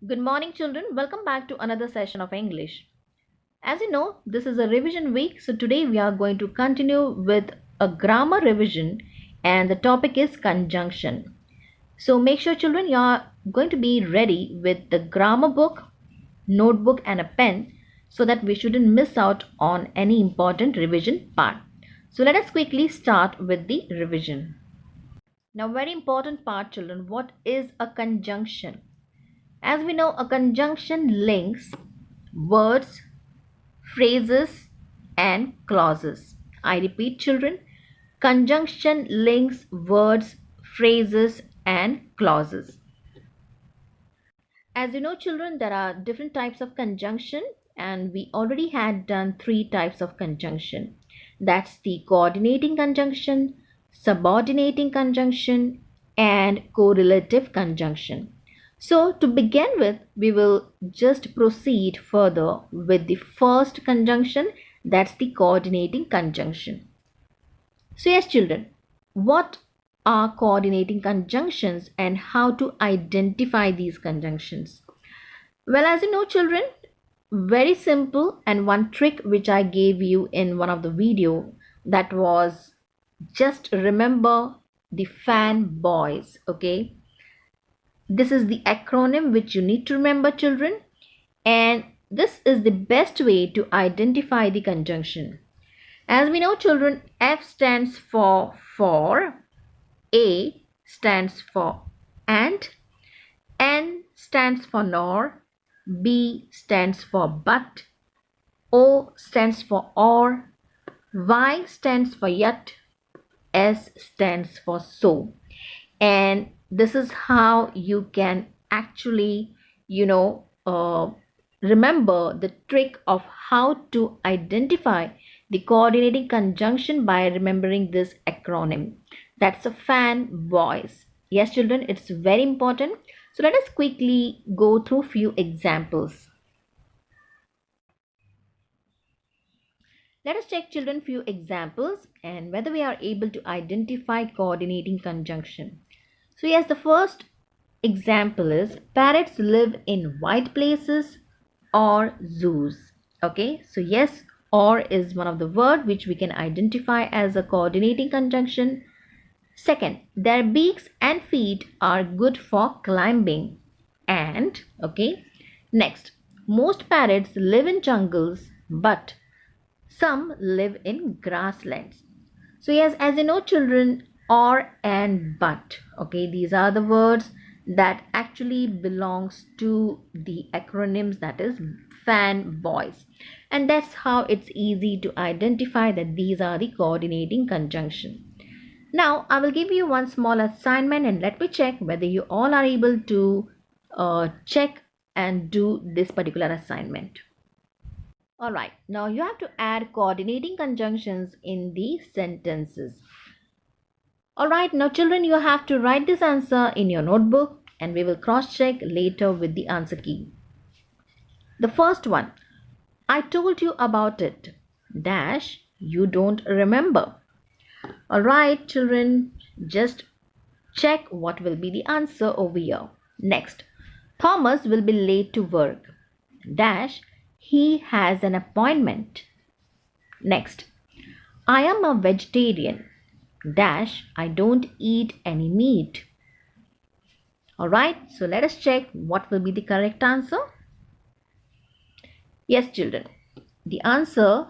Good morning, children. Welcome back to another session of English. As you know, this is a revision week, so today we are going to continue with a grammar revision, and the topic is conjunction. So make sure, children, you are going to be ready with the grammar book, notebook, and a pen so that we shouldn't miss out on any important revision part. So let us quickly start with the revision. Now, very important part, children, what is a conjunction? As we know, a conjunction links words, phrases, and clauses. I repeat, children, conjunction links words, phrases, and clauses. As you know, children, there are different types of conjunction, and we already had done three types of conjunction. That's the coordinating conjunction, subordinating conjunction, and correlative conjunction. So, to begin with, we will just proceed further with the first conjunction, that's the coordinating conjunction. So, yes, children, what are coordinating conjunctions and how to identify these conjunctions? Well, as you know, children, very simple, and one trick which I gave you in one of the video, that was just remember the fanboys. Okay, this is the acronym which you need to remember, children, and this is the best way to identify the conjunction. As we know, children, F stands for, A stands for and, N stands for nor, B stands for but, O stands for or, Y stands for yet, S stands for so. And this is how you can actually, remember the trick of how to identify the coordinating conjunction by remembering this acronym. That's a fan voice. Yes, children, it's very important. So let us quickly go through few examples. Let us check, children, few examples and whether we are able to identify coordinating conjunction. So yes, the first example is parrots live in white places or zoos. Okay, so yes, or is one of the word which we can identify as a coordinating conjunction. Second, their beaks and feet are good for climbing. And okay, next, most parrots live in jungles, but some live in grasslands. So yes, as you know, children, or and but, okay, these are the words that actually belongs to the acronyms, that is fan boys, and that's how it's easy to identify that these are the coordinating conjunction. Now I will give you one small assignment and let me check whether you all are able to check and do this particular assignment. Alright, now you have to add coordinating conjunctions in the sentences. Alright, now children, you have to write this answer in your notebook and we will cross check later with the answer key. The first one, I told you about it, dash, you don't remember. Alright, children, just check what will be the answer over here. Next, Thomas will be late to work, dash, he has an appointment. Next, I am a vegetarian, dash, I don't eat any meat. Alright, so let us check what will be the correct answer. Yes, children, the answer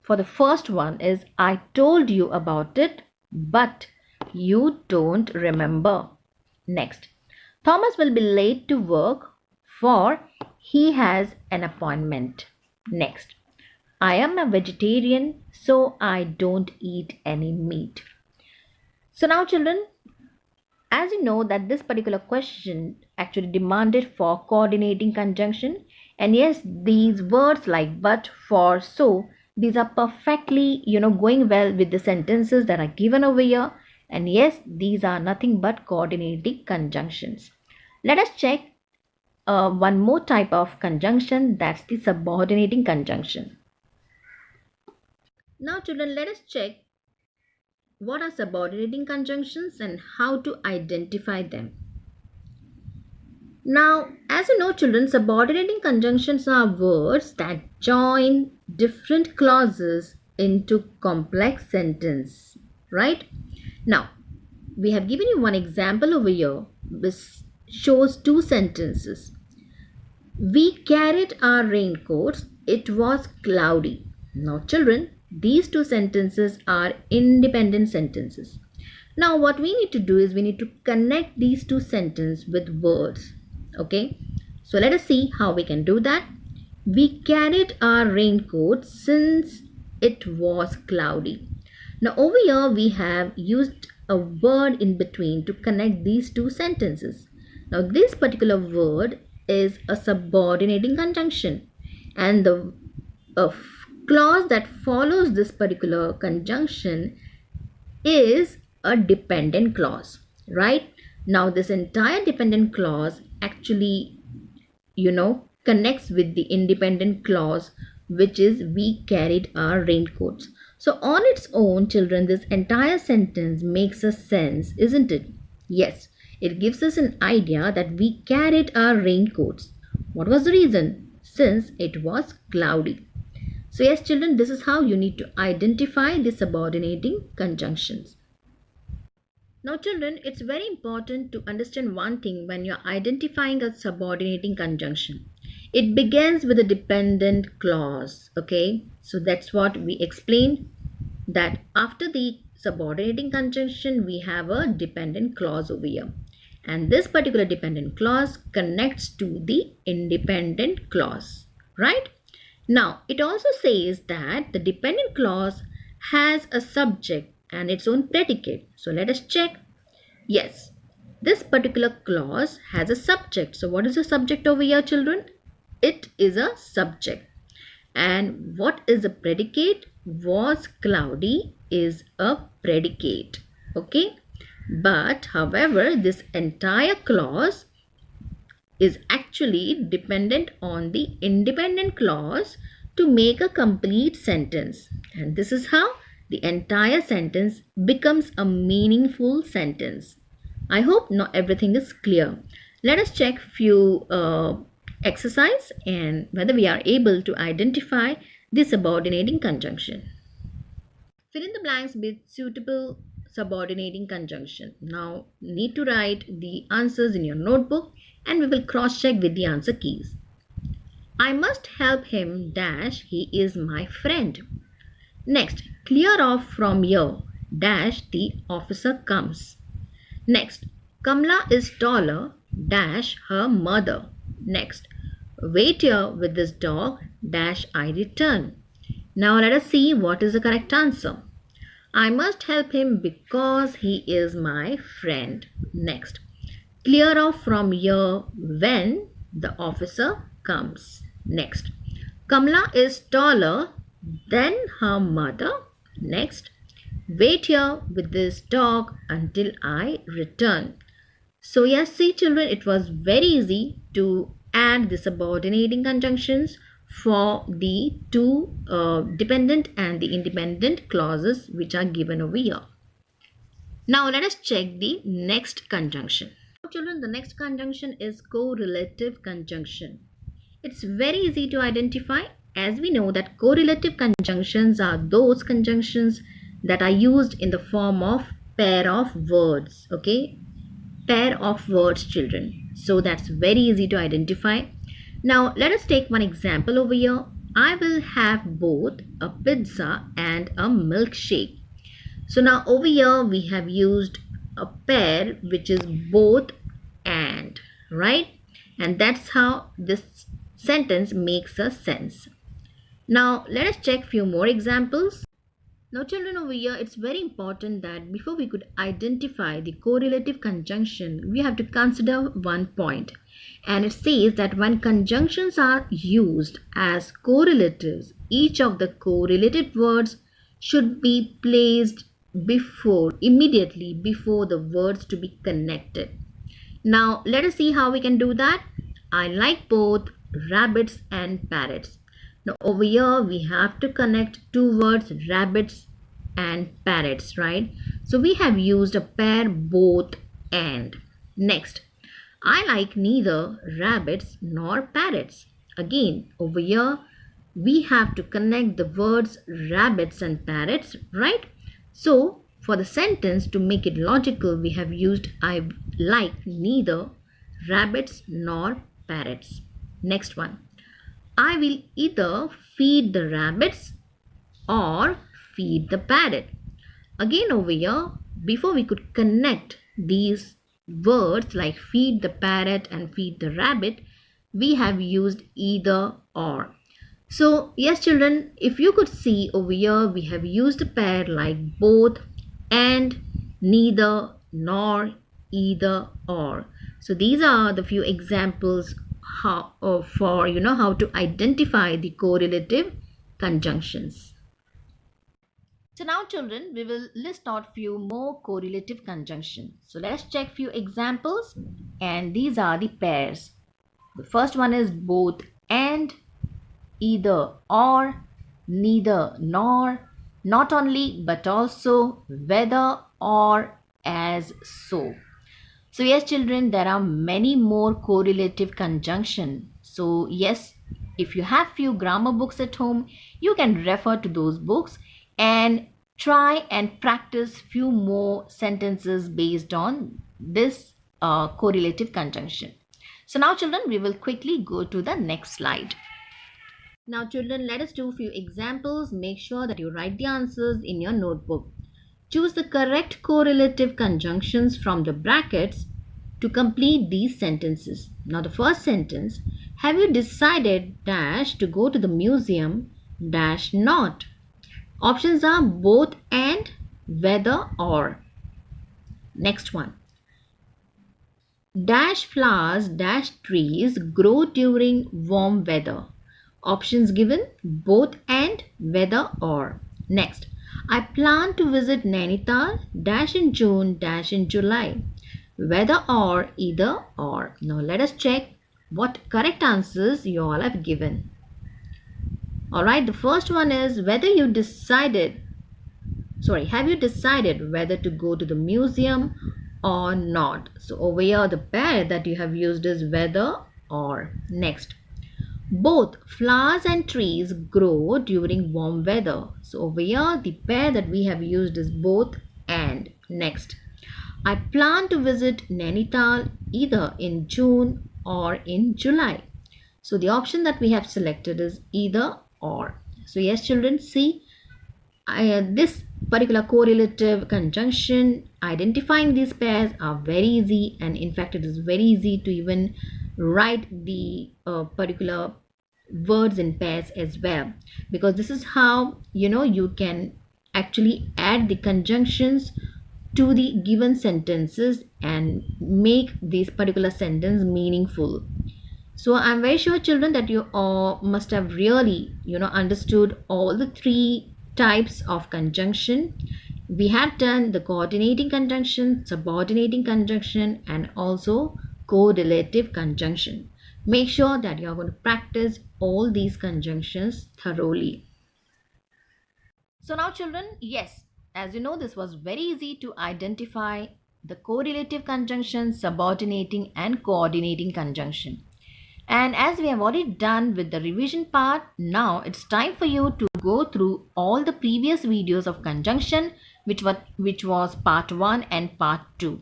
for the first one is I told you about it, but you don't remember. Next, Thomas will be late to work for he has an appointment. Next, I am a vegetarian, so I don't eat any meat. So now, children, as you know that this particular question actually demanded for coordinating conjunction, and yes, these words like but, for, so, these are perfectly going well with the sentences that are given over here, and yes, these are nothing but coordinating conjunctions. Let us check one more type of conjunction, that's the subordinating conjunction. Now children, let us check what are subordinating conjunctions and how to identify them. Now, as you know, children, subordinating conjunctions are words that join different clauses into complex sentence, right? Now, we have given you one example over here which shows two sentences. We carried our raincoats. It was cloudy. Now, children, these two sentences are independent sentences. Now, what we need to do is we need to connect these two sentences with words. Okay, so let us see how we can do that. We carried our raincoat since it was cloudy. Now, over here, we have used a word in between to connect these two sentences. Now, this particular word is a subordinating conjunction, and the clause that follows this particular conjunction is a dependent clause, right? Now, this entire dependent clause actually, connects with the independent clause, which is we carried our raincoats. So, on its own, children, this entire sentence makes a sense, isn't it? Yes, it gives us an idea that we carried our raincoats. What was the reason? Since it was cloudy. So, yes, children, this is how you need to identify the subordinating conjunctions. Now, children, it's very important to understand one thing when you're identifying a subordinating conjunction. It begins with a dependent clause, okay? So that's what we explained, that after the subordinating conjunction, we have a dependent clause over here. And this particular dependent clause connects to the independent clause, right? Now, it also says that the dependent clause has a subject and its own predicate. So let us check. Yes, this particular clause has a subject. So what is the subject over here, children? It is a subject. And what is a predicate? Was cloudy is a predicate. Okay. But however, this entire clause is actually dependent on the independent clause to make a complete sentence. And this is how the entire sentence becomes a meaningful sentence. I hope not everything is clear. Let us check few exercise and whether we are able to identify the subordinating conjunction. Fill in the blanks with suitable subordinating conjunction. Now need to write the answers in your notebook and we will cross check with the answer keys. I must help him dash, he is my friend. Next, clear off from here dash, the officer comes. Next, Kamla is taller dash, her mother. Next, wait here with this dog dash, I return. Now let us see what is the correct answer. I must help him because he is my friend. Next, clear off from here when the officer comes. Next, Kamla is taller than her mother. Next, wait here with this dog until I return. So yes, see children, it was very easy to add the subordinating conjunctions for the two dependent and the independent clauses which are given over here. Now let us check the next conjunction. Children, the next conjunction is correlative conjunction. It's very easy to identify, as we know that correlative conjunctions are those conjunctions that are used in the form of pair of words. Okay, pair of words, children. So that's very easy to identify. Now let us take one example over here. I will have both a pizza and a milkshake. So now over here we have used a pair which is both and, right? And that's how this sentence makes a sense. Now let us check few more examples. Now children, over here it's very important that before we could identify the correlative conjunction, we have to consider one point. And it says that when conjunctions are used as correlatives, each of the correlated words should be placed immediately before the words to be connected. Now let us see how we can do that. I like both rabbits and parrots. Now over here we have to connect two words, rabbits and parrots, right? So we have used a pair both and. Next, I like neither rabbits nor parrots. Again, over here, we have to connect the words rabbits and parrots, right? So, for the sentence to make it logical, we have used I like neither rabbits nor parrots. Next one. I will either feed the rabbits or feed the parrot. Again, over here, before we could connect these words like feed the parrot and feed the rabbit, we have used either or. So, yes, children, if you could see over here, we have used a pair like both and neither nor either or. So, these are the few examples for how to identify the correlative conjunctions. So now children, we will list out few more correlative conjunctions. So let's check few examples, and these are the pairs. The first one is both and, either or, neither nor, not only but also, whether or, as so. So yes, children, there are many more correlative conjunction. So yes, if you have few grammar books at home, you can refer to those books and try and practice few more sentences based on this correlative conjunction. So now children, we will quickly go to the next slide. Now children, let us do a few examples. Make sure that you write the answers in your notebook. Choose the correct correlative conjunctions from the brackets to complete these sentences. Now the first sentence, have you decided dash to go to the museum dash not? Options are both and, whether or. Next one. Dash flowers dash trees grow during warm weather. Options given both and, whether or. Next. I plan to visit Nainital dash in June dash in July. Whether or, either or. Now let us check what correct answers you all have given. Alright, the first one is have you decided whether to go to the museum or not? So over here the pair that you have used is whether or. Next. Both flowers and trees grow during warm weather. So over here the pair that we have used is both and. Next. I plan to visit Nainital either in June or in July. So the option that we have selected is either or. So yes children, see this particular correlative conjunction, identifying these pairs are very easy, and in fact it is very easy to even write the particular words in pairs as well, because this is how you can actually add the conjunctions to the given sentences and make this particular sentence meaningful. So I'm very sure children that you all must have really understood all the three types of conjunction. We have done the coordinating conjunction, subordinating conjunction, and also correlative conjunction. Make sure that you are going to practice all these conjunctions thoroughly. So now children, yes, as you know, this was very easy to identify the correlative conjunction, subordinating and coordinating conjunction. And as we have already done with the revision part, now it's time for you to go through all the previous videos of conjunction, which was part 1 and part 2.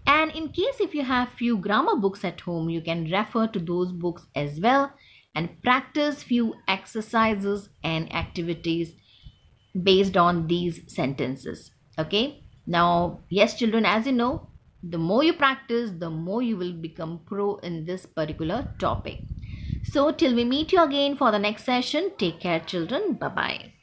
And in case if you have few grammar books at home, you can refer to those books as well and practice few exercises and activities based on these sentences. Okay. Now, yes, children, as you know, the more you practice, the more you will become pro in this particular topic. So till we meet you again for the next session, take care children. Bye-bye.